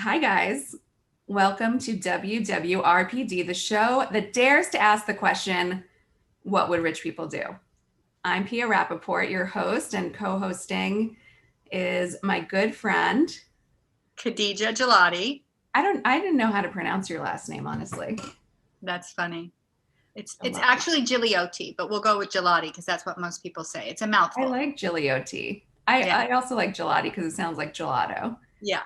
Hi, guys. Welcome to WWRPD, the show that dares to ask the question, what would rich people do? I'm Pia Rappaport, your host, and co-hosting is my good friend. Khadijah Gigliotti. I didn't know how to pronounce your last name, honestly. That's funny. It's actually Gigliotti, but we'll go with Gigliotti because that's what most people say. It's a I mouthful. like Gigliotti. Yeah. I also like gelati because it sounds like gelato. Yeah.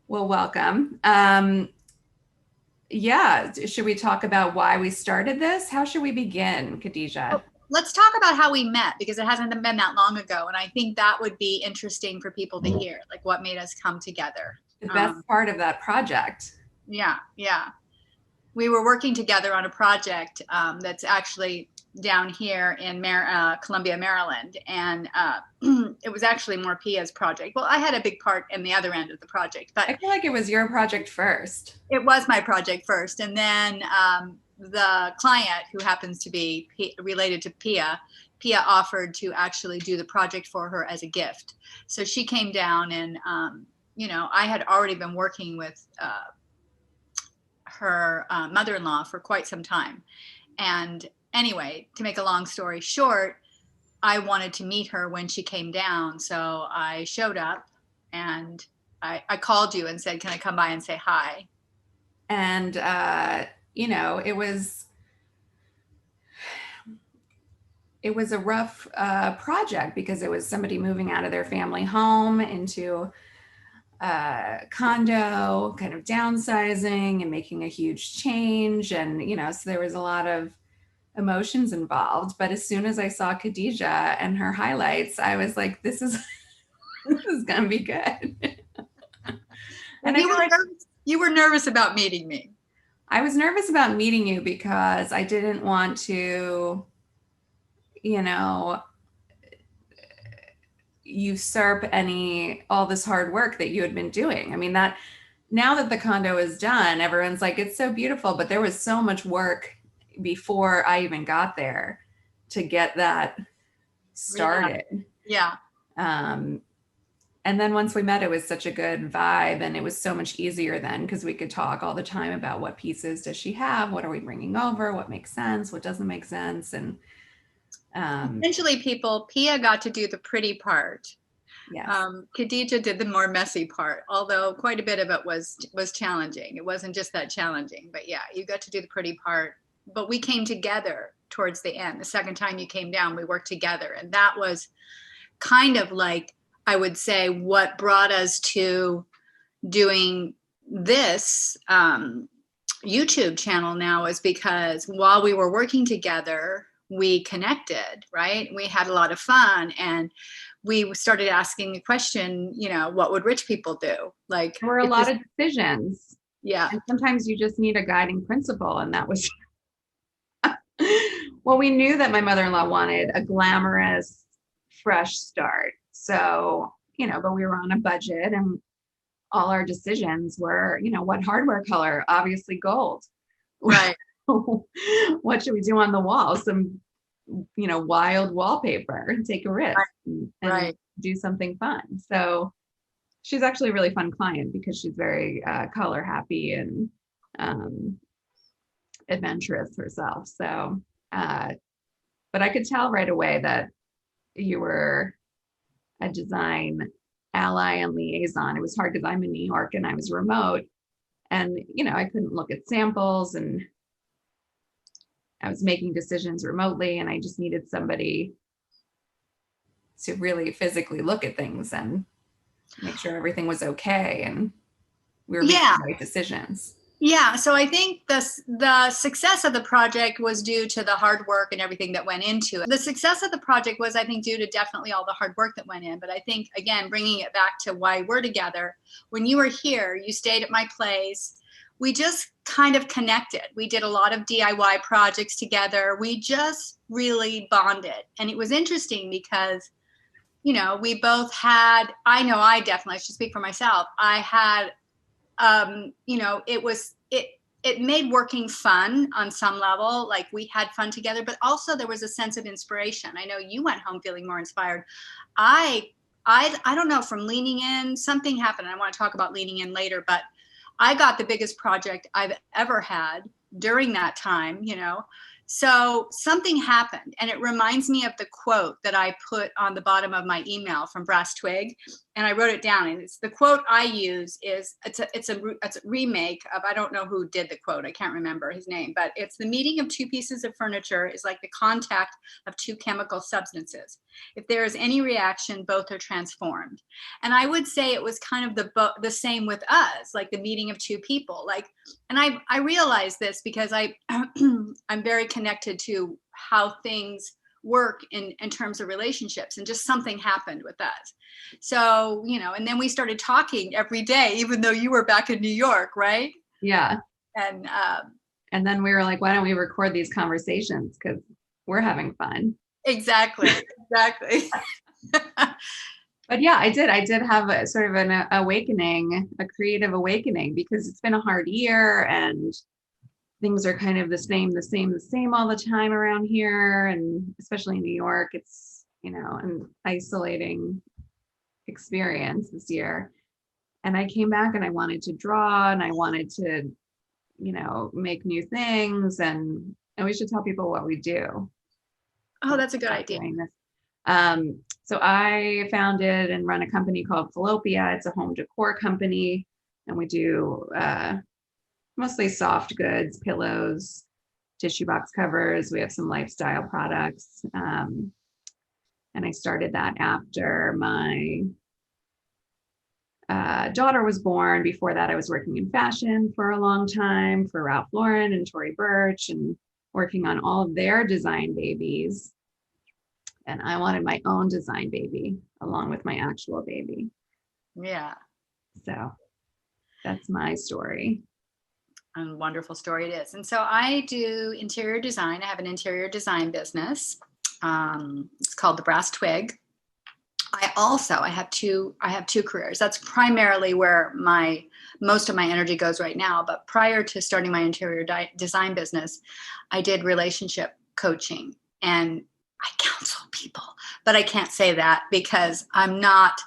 Well, welcome. Yeah, should we talk about why we started this? How should we begin, Khadijah? Let's talk about how we met because it hasn't been that long ago. And I think that would be interesting for people to hear, like what made us come together. The best part of that project. Yeah. We were working together on a project that's actually down here in Columbia, Maryland. And it was actually more Pia's project. Well, I had a big part in the other end of the project, but I feel like it was your project first. it was my project first. And then the client, who happens to be related to Pia offered to actually do the project for her as a gift. So she came down and, I had already been working with her mother-in-law for quite some time. And anyway, to make a long story short, I wanted to meet her when she came down. So I showed up and I called you and said, can I come by and say hi? And, it was a rough project because it was somebody moving out of their family home into a condo, kind of downsizing and making a huge change. And, so there was a lot of emotions involved. But as soon as I saw Khadijah and her highlights, I was like, this is going to be good. And you were nervous about meeting me. I was nervous about meeting you because I didn't want to, usurp all this hard work that you had been doing. I mean, that now that the condo is done, everyone's like, it's so beautiful, but there was so much work before I even got there to get that started. Yeah. And then once we met, it was such a good vibe, and it was so much easier then because we could talk all the time about what pieces does she have, what are we bringing over, what makes sense, what doesn't make sense. And essentially, Pia got to do the pretty part. Yes. Khadijah did the more messy part, although quite a bit of it was challenging. It wasn't just that challenging, but yeah, you got to do the pretty part. But we came together towards the end. The second time you came down, we worked together, and that was kind of like, I would say, what brought us to doing this YouTube channel now, is because while we were working together, we connected, right? We had a lot of fun, and we started asking the question, what would rich people do? Like, there were a lot of decisions. Yeah. And sometimes you just need a guiding principle. And that was, well, we knew that my mother-in-law wanted a glamorous, fresh start. So, but we were on a budget, and all our decisions were, what hardware color? Obviously gold. Right. What should we do on the wall? Some, wild wallpaper, and take a risk and do something fun. So she's actually a really fun client because she's very color happy and adventurous herself. So, but I could tell right away that you were a design ally and liaison. It was hard because I'm in New York and I was remote, and I couldn't look at samples, and I was making decisions remotely, and I just needed somebody to really physically look at things and make sure everything was okay and we were making the right decisions. Yeah, so I think the success of the project was due to the hard work and everything that went into it. The success of the project was, I think, due to definitely all the hard work that went in. But I think, again, bringing it back to why we're together, when you were here, you stayed at my place. We just kind of connected. We did a lot of DIY projects together. We just really bonded. And it was interesting because, we both had, I definitely, I should speak for myself. I had, it made working fun on some level. Like, we had fun together, but also there was a sense of inspiration. I know you went home feeling more inspired. I I don't know, from leaning in, something happened. I want to talk about leaning in later, but I got the biggest project I've ever had during that time, you know. So something happened, and it reminds me of the quote that I put on the bottom of my email from Brass Twig, and I wrote it down. And it's the quote I use is it's a remake of, I don't know who did the quote, I can't remember his name, but it's the meeting of two pieces of furniture is like the contact of two chemical substances. If there is any reaction, both are transformed. And I would say it was kind of the same with us, like the meeting of two people. Like, and I realized this because I'm very connected to how things work in terms of relationships, and just something happened with us. So, you know, and then we started talking every day, even though you were back in New York, right? Yeah. And then we were like, why don't we record these conversations? Because we're having fun. Exactly. But yeah, I did have a sort of an awakening, a creative awakening, because it's been a hard year and things are kind of the same all the time around here. And especially in New York, it's, you know, an isolating experience this year. And I came back and I wanted to draw and I wanted to, you know, make new things, and we should tell people what we do. Oh, that's a good idea. So I founded and run a company called Falopia. It's a home decor company, and we do mostly soft goods, pillows, tissue box covers. We have some lifestyle products. And I started that after my daughter was born. Before that, I was working in fashion for a long time for Ralph Lauren and Tory Burch, and working on all of their design babies. And I wanted my own design baby along with my actual baby. Yeah. So that's my story. A wonderful story it is. And so I do interior design. I have an interior design business. It's called the Brass Twig. I have two careers. That's primarily where most of my energy goes right now. But prior to starting my interior design business, I did relationship coaching, and I counsel people, but I can't say that because I'm not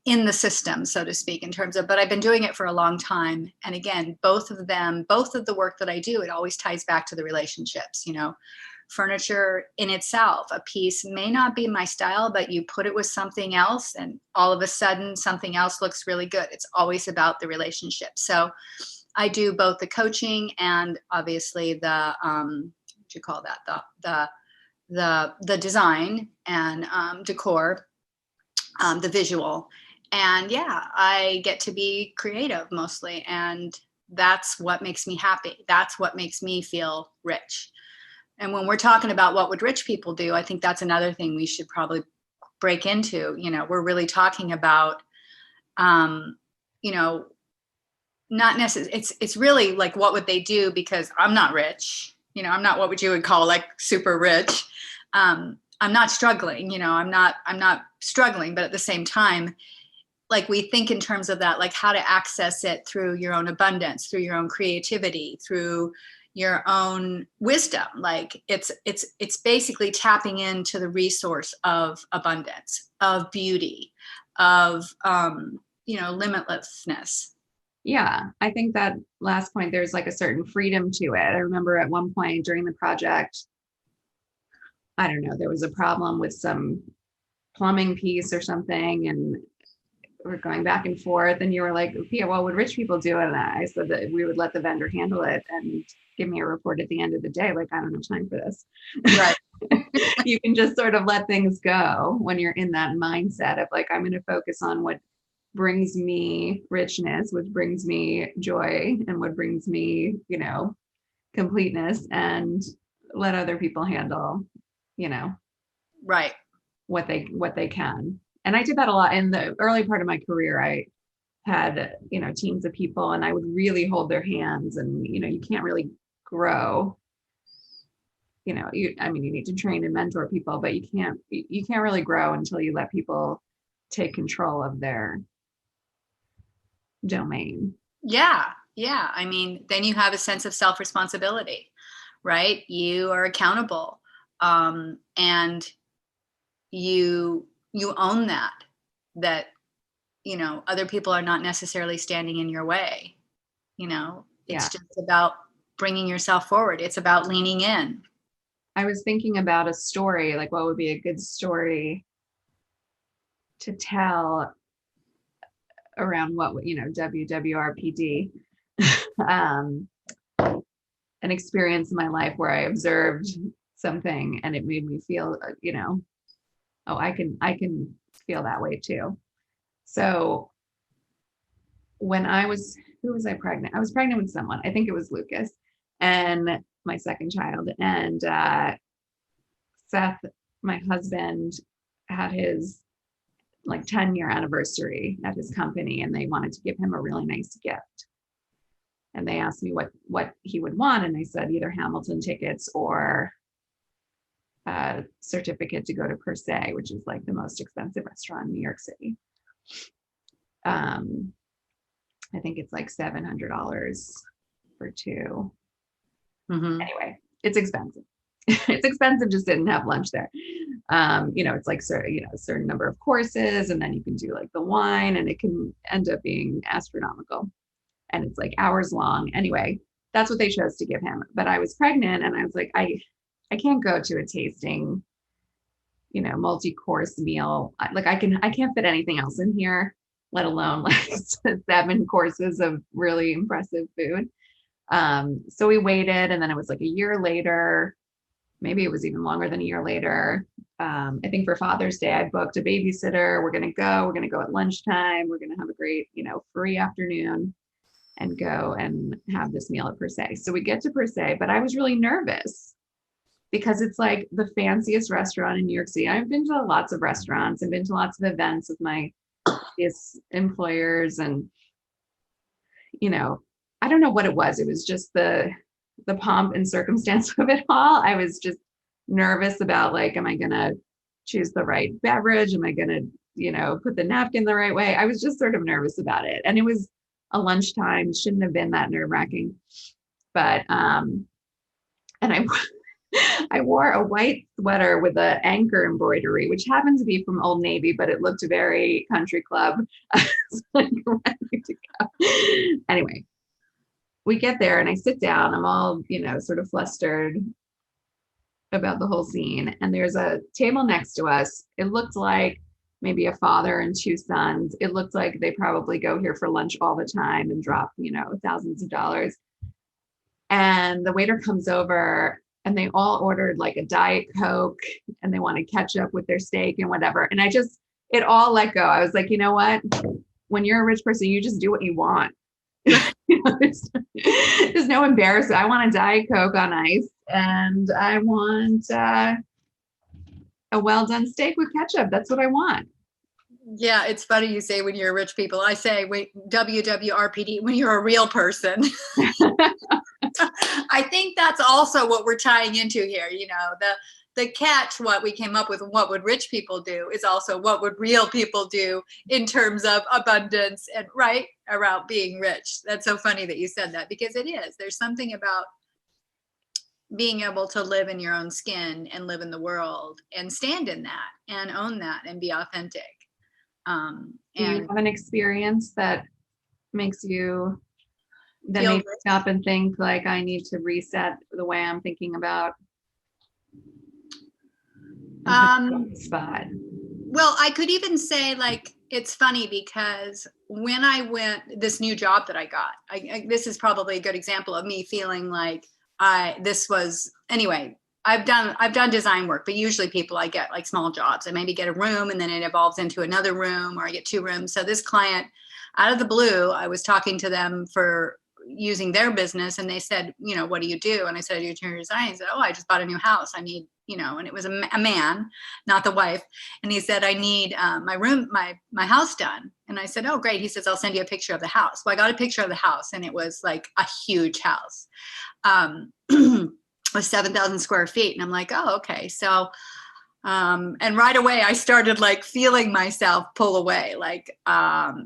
in the system, so to speak, in terms of, but I've been doing it for a long time. And again, both of the work that I do, it always ties back to the relationships, you know. Furniture in itself, a piece may not be my style, but you put it with something else and all of a sudden something else looks really good. It's always about the relationship. So I do both the coaching and obviously the what you call that, the design and decor, the visual. And yeah, I get to be creative mostly, and that's what makes me happy. That's what makes me feel rich. And when we're talking about what would rich people do, I think that's another thing we should probably break into. You know, we're really talking about, you know, not necessarily, it's really like, what would they do? Because I'm not rich, you know, I'm not what you would call like super rich. I'm not struggling, you know, I'm not struggling, but at the same time, like we think in terms of that, like how to access it through your own abundance, through your own creativity, through your own wisdom. Like it's basically tapping into the resource of abundance, of beauty, of you know, limitlessness. Yeah, I think that last point, there's like a certain freedom to it. I remember at one point during the project, I don't know, there was a problem with some plumbing piece or something, and we're going back and forth, and you were like, Pia, what would rich people do? And I said that we would let the vendor handle it and give me a report at the end of the day. Like, I don't have time for this. Right. You can just sort of let things go when you're in that mindset of like, I'm going to focus on what brings me richness, what brings me joy, and what brings me, you know, completeness, and let other people handle, you know, right, what they can. And I did that a lot in the early part of my career. I had, you know, teams of people, and I would really hold their hands, and, you know, you can't really grow, you know, you need to train and mentor people, but you can't really grow until you let people take control of their domain. Yeah. I mean, then you have a sense of self-responsibility, right? You are accountable, and you own that. that, other people are not necessarily standing in your way. It's just about bringing yourself forward. It's about leaning in. I was thinking about a story, like what would be a good story to tell around WWRPD, an experience in my life where I observed something and it made me feel, oh, I can feel that way too. So when who was I pregnant? I was pregnant with someone. I think it was Lucas and my second child. And Seth, my husband, had his 10-year anniversary at his company, and they wanted to give him a really nice gift. And they asked me what he would want. And I said either Hamilton tickets or a certificate to go to Per Se, which is like the most expensive restaurant in New York City. I think it's like $700 for two. Mm-hmm. Anyway, it's expensive. It's expensive just didn't have lunch there. It's like a certain number of courses, and then you can do like the wine, and it can end up being astronomical. And it's like hours long. Anyway, that's what they chose to give him. But I was pregnant, and I was like, I can't go to a tasting, multi-course meal. Like I can't fit anything else in here, let alone like 7 courses of really impressive food. So we waited, and then it was like a year later, maybe it was even longer than a year later. I think for Father's Day, I booked a babysitter. We're going to go at lunchtime. We're going to have a great, free afternoon and go and have this meal at Per Se. So we get to Per Se, but I was really nervous because it's like the fanciest restaurant in New York City. I've been to lots of restaurants. I've been to lots of events with my employers, and, I don't know what it was. It was just the pomp and circumstance of it all. I was just nervous about like, am I going to choose the right beverage? Am I going to, put the napkin the right way? I was just sort of nervous about it. And it was a lunchtime, shouldn't have been that nerve wracking. But, and I wore a white sweater with an anchor embroidery, which happened to be from Old Navy, but it looked very country club. I was like ready to go. Anyway, we get there and I sit down. I'm all, sort of flustered about the whole scene. And there's a table next to us. It looked like maybe a father and 2 sons. It looked like they probably go here for lunch all the time and drop, thousands of dollars. And the waiter comes over and they all ordered like a Diet Coke and they wanted ketchup with their steak and whatever. And it all let go. I was like, you know what? When you're a rich person, you just do what you want. There's no embarrassment. I want a Diet Coke on ice, and I want a well-done steak with ketchup. That's what I want. Yeah, it's funny you say when you're rich people. I say, wait, WWRPD, when you're a real person. I think that's also what we're tying into here. The catch, what we came up with, and what would rich people do, is also what would real people do in terms of abundance and right around being rich. That's so funny that you said that, because it is. There's something about being able to live in your own skin and live in the world and stand in that and own that and be authentic. Do you have an experience that makes you stop and think like, I need to reset the way I'm thinking about spot? Well, I could even say, like, it's funny because when I went this new job that I got, this is probably a good example of me feeling like anyway, I've done design work, but usually I get like small jobs. I maybe get a room and then it evolves into another room, or I get 2 rooms. So this client, out of the blue, I was talking to them for using their business, and they said, what do you do? And I said, I do interior design. He said, oh, I just bought a new house. I need, and it was a man, not the wife. And he said, I need my house done. And I said, oh, great. He says, I'll send you a picture of the house. Well, I got a picture of the house, and it was like a huge house. Was 7,000 square feet. And I'm like, oh, okay. So, and right away I started like feeling myself pull away, like,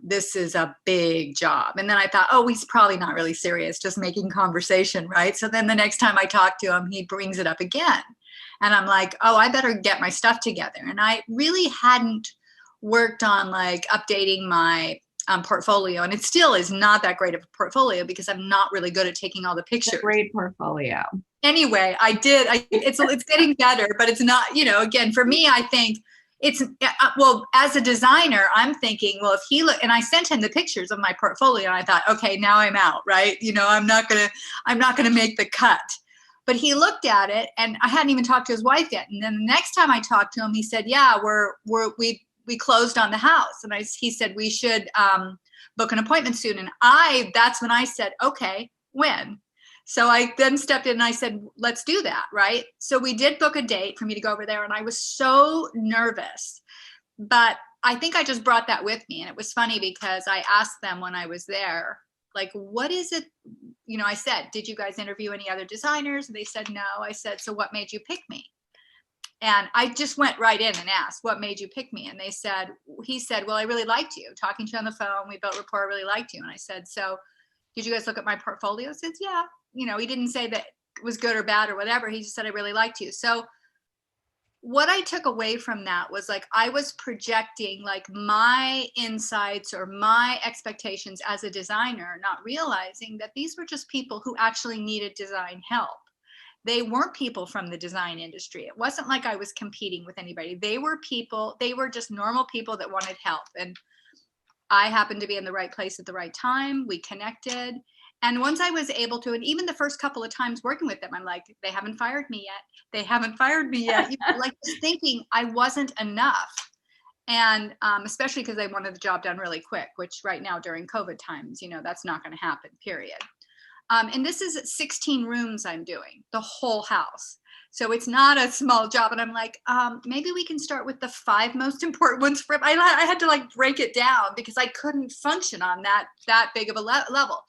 this is a big job. And then I thought, oh, he's probably not really serious, just making conversation. Right. So then the next time I talk to him, he brings it up again. And I'm like, oh, I better get my stuff together. And I really hadn't worked on like updating my portfolio, and it still is not that great of a portfolio because I'm not really good at taking all the It's a pictures. great portfolio. Anyway, it's getting better, but it's not, again, for me, I think it's, well, as a designer, I'm thinking, well, if he look, and I sent him the pictures of my portfolio, and I thought, okay, now I'm out, right? I'm not gonna make the cut. But he looked at it, and I hadn't even talked to his wife yet. And then the next time I talked to him, he said, yeah, we closed on the house. And he said, we should book an appointment soon. And that's when I said, okay, when? So I then stepped in and I said, let's do that, right? So we did book a date for me to go over there, and I was so nervous. But I think I just brought that with me. And it was funny because I asked them when I was there, like, what is it? I said, did you guys interview any other designers? And they said, no. I said, so what made you pick me? And I just went right in and asked, what made you pick me? And he said, well, I really liked you. Talking to you on the phone, we built rapport, I really liked you. And I said, so did you guys look at my portfolio? He said, yeah. He didn't say that it was good or bad or whatever. He just said, I really liked you. So what I took away from that was like, I was projecting like my insights or my expectations as a designer, not realizing that these were just people who actually needed design help. They weren't people from the design industry. It wasn't like I was competing with anybody. They were just normal people that wanted help. And I happened to be in the right place at the right time. We connected. And once I was able to, and even the first couple of times working with them, I'm like, they haven't fired me yet. They haven't fired me yet. Like just thinking I wasn't enough. And especially because they wanted the job done really quick, which right now during COVID times, that's not going to happen, period. And this is 16 rooms I'm doing, the whole house. So it's not a small job. And I'm like, maybe we can start with the 5 most important ones. I had to like break it down because I couldn't function on that big of a level.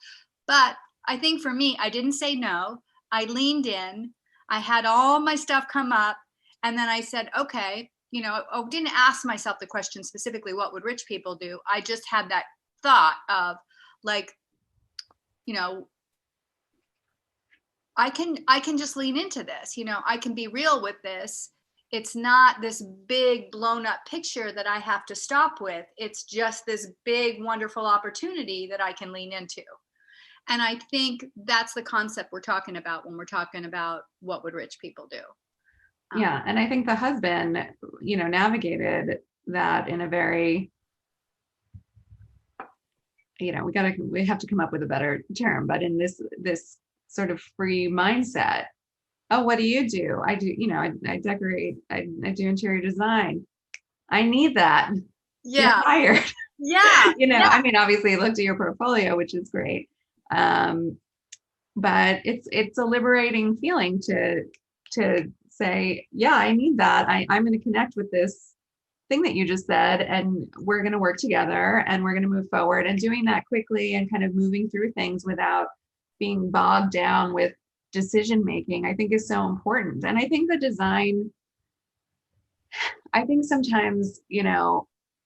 But I think for me, I didn't say no. I leaned in. I had all my stuff come up. And then I said, okay, I didn't ask myself the question specifically, what would rich people do? I just had that thought of like, I can just lean into this. I can be real with this. It's not this big blown up picture that I have to stop with. It's just this big, wonderful opportunity that I can lean into. And I think that's the concept we're talking about when we're talking about what would rich people do. Yeah. And I think the husband, navigated that in a very, we have to come up with a better term, but in this sort of free mindset. Oh, what do you do? I do, I decorate, I do interior design. I need that. Yeah. You're hired. Yeah. I mean, obviously looked at your portfolio, which is great. But it's a liberating feeling to say, yeah, I need that. I'm going to connect with this thing that you just said, and we're going to work together and we're going to move forward, and doing that quickly and kind of moving through things without being bogged down with decision making, I think is so important. And I think sometimes,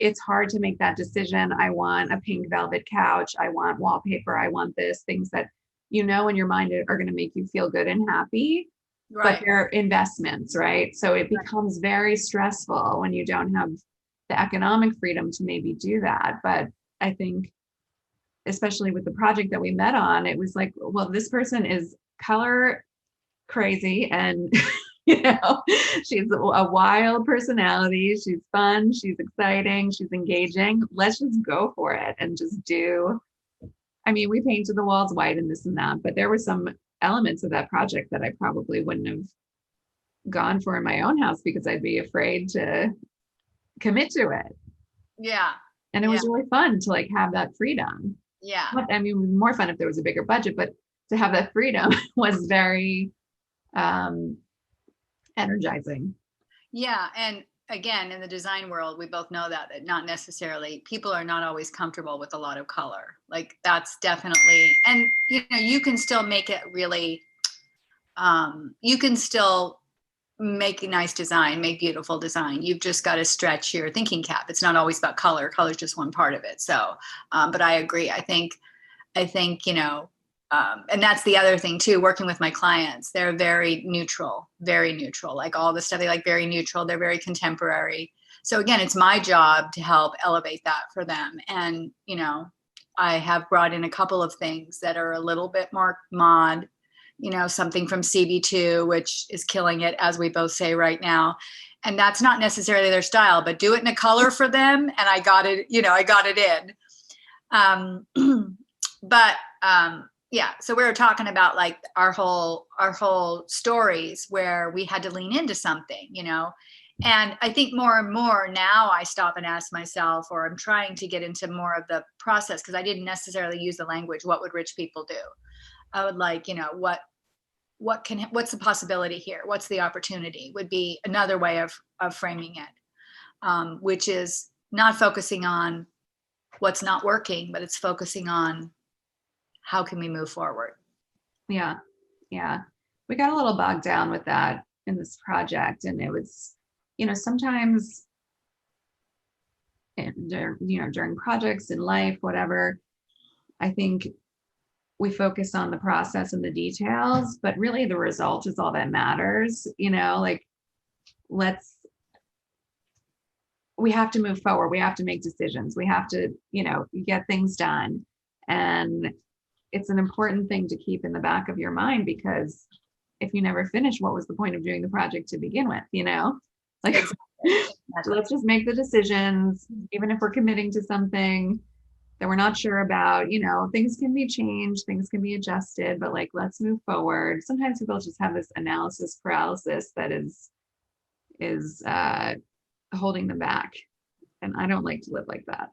it's hard to make that decision. I want a pink velvet couch. I want wallpaper. I want this, things that, in your mind are going to make you feel good and happy, right. But they're investments, right? So it becomes very stressful when you don't have the economic freedom to maybe do that. But I think, especially with the project that we met on, it was like, well, this person is color crazy and she's a wild personality. She's fun. She's exciting. She's engaging. Let's just go for it and just do. I mean, we painted the walls white and this and that, but there were some elements of that project that I probably wouldn't have gone for in my own house because I'd be afraid to commit to it. Yeah. And it was really fun to like have that freedom. Yeah. I mean, it would be more fun if there was a bigger budget, but to have that freedom was very energizing. Yeah. And again, in the design world, we both know that not necessarily, people are not always comfortable with a lot of color. Like that's definitely, and you can still make it really, you can still make a nice design, make beautiful design. You've just got to stretch your thinking cap. It's not always about color. Color is just one part of it. So, but I agree. I think, and that's the other thing too, working with my clients, they're very neutral, like all the stuff they like, very neutral. They're very contemporary. So again, it's my job to help elevate that for them. And, you know, I have brought in a couple of things that are a little bit more mod, you know, something from CB2, which is killing it, as we both say right now. And that's not necessarily their style, but do it in a color for them. And I got it, you know, I got it in. But yeah, so we were talking about like our whole stories where we had to lean into something, you know. And I think more and more now I stop and ask myself, or I'm trying to get into more of the process, because I didn't necessarily use the language, what would rich people do? I would like, you know, what's the possibility here? What's the opportunity would be another way of framing it, which is not focusing on what's not working, but it's focusing on how can we move forward. Yeah. Yeah. We got a little bogged down with that in this project. And it was, you know, sometimes, during projects in life, whatever, I think we focus on the process and the details, but really the result is all that matters, you know, like we have to move forward. We have to make decisions. We have to, you know, get things done. And it's an important thing to keep in the back of your mind, because if you never finish, what was the point of doing the project to begin with, you know? Like, exactly. Let's just make the decisions, even if we're committing to something that we're not sure about, you know, things can be changed, things can be adjusted, but like, let's move forward. Sometimes people just have this analysis paralysis that is holding them back. And I don't like to live like that.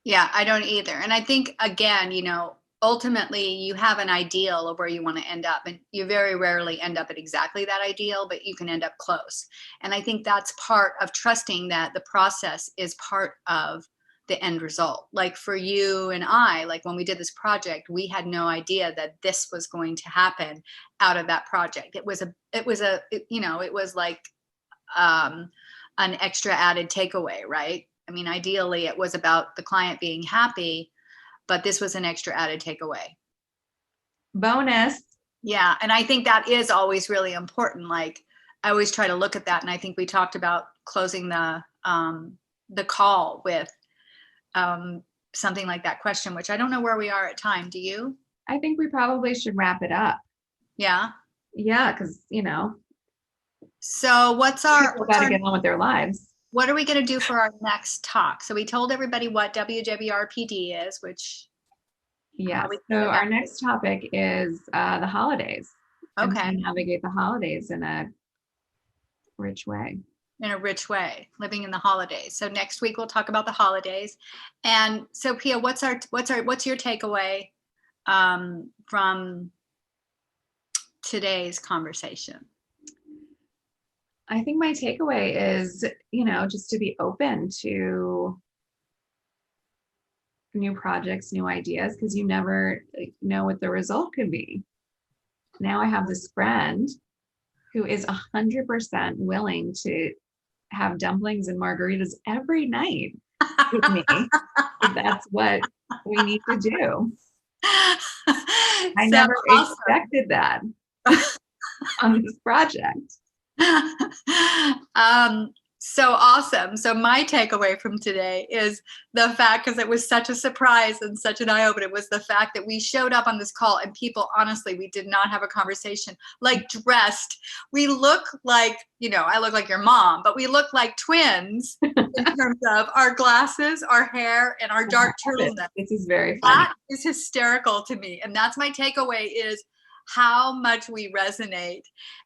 Yeah, I don't either. And I think, again, you know, ultimately you have an ideal of where you want to end up, and you very rarely end up at exactly that ideal, but you can end up close. And I think that's part of trusting that the process is part of the end result. Like for you and I, like when we did this project, we had no idea that this was going to happen out of that project. It was like an extra added takeaway, right? I mean, ideally it was about the client being happy, but this was an extra added takeaway. Bonus. Yeah. And I think that is always really important. Like I always try to look at that. And I think we talked about closing the call with something like that question, which I don't know where we are at time. Do you? I think we probably should wrap it up. Yeah. Yeah. Cause you know, so what's people got to get on with their lives. What are we going to do for our next talk? So we told everybody what WWRPD is, which. Yes. So our next topic is the holidays. Okay. And navigate the holidays in a rich way. In a rich way, living in the holidays. So next week we'll talk about the holidays. And so Pia, what's your takeaway from today's conversation? I think my takeaway is, you know, just to be open to new projects, new ideas, because you never know what the result could be. Now I have this friend who is 100% willing to have dumplings and margaritas every night with me. That's what we need to do. I never expected that on this project. So awesome. So my takeaway from today is the fact, because it was such a surprise and such an eye-opener, was the fact that we showed up on this call and people, honestly, we did not have a conversation, like dressed. We look like, you know, I look like your mom, but we look like twins in terms of our glasses, our hair, and our dark turtleneck. This is very funny. That is hysterical to me. And that's my takeaway, is how much we resonate,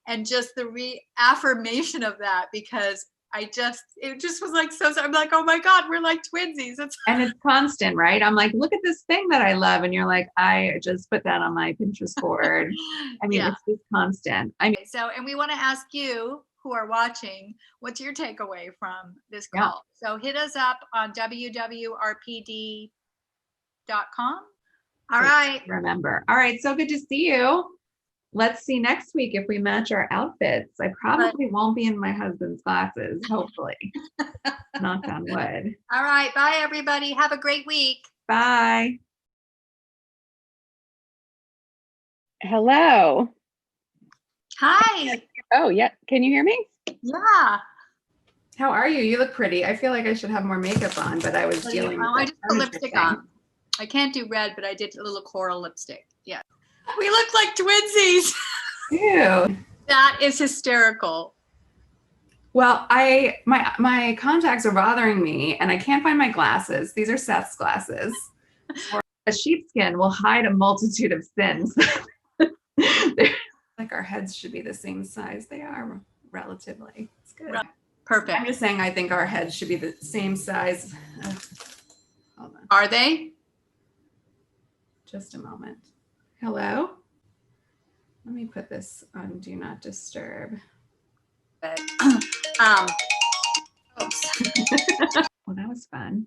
and just the reaffirmation of that, because it just was like, so I'm like, oh my God, we're like twinsies. And it's constant, right? I'm like, look at this thing that I love. And you're like, I just put that on my Pinterest board. I mean, It's just constant. I mean, so, and we want to ask you who are watching, what's your takeaway from this call? Yeah. So hit us up on WWRPD.com. All right. Remember. All right. So good to see you. Let's see next week if we match our outfits. I probably won't be in my husband's glasses, hopefully. Knock on wood. All right. Bye, everybody. Have a great week. Bye. Hello. Hi. Oh, yeah. Can you hear me? Yeah. How are you? You look pretty. I feel like I should have more makeup on, but I was dealing with I that just put furniture lipstick thing. on. I can't do red, but I did a little coral lipstick. Yeah. We look like twinsies. Ew. That is hysterical. Well, my contacts are bothering me and I can't find my glasses. These are Seth's glasses. A sheepskin will hide a multitude of sins. Like our heads should be the same size. They are relatively. It's good. Perfect. I'm just saying I think our heads should be the same size. Hold on. Are they? Just a moment. Hello? Let me put this on Do Not Disturb. Oops. Well, that was fun.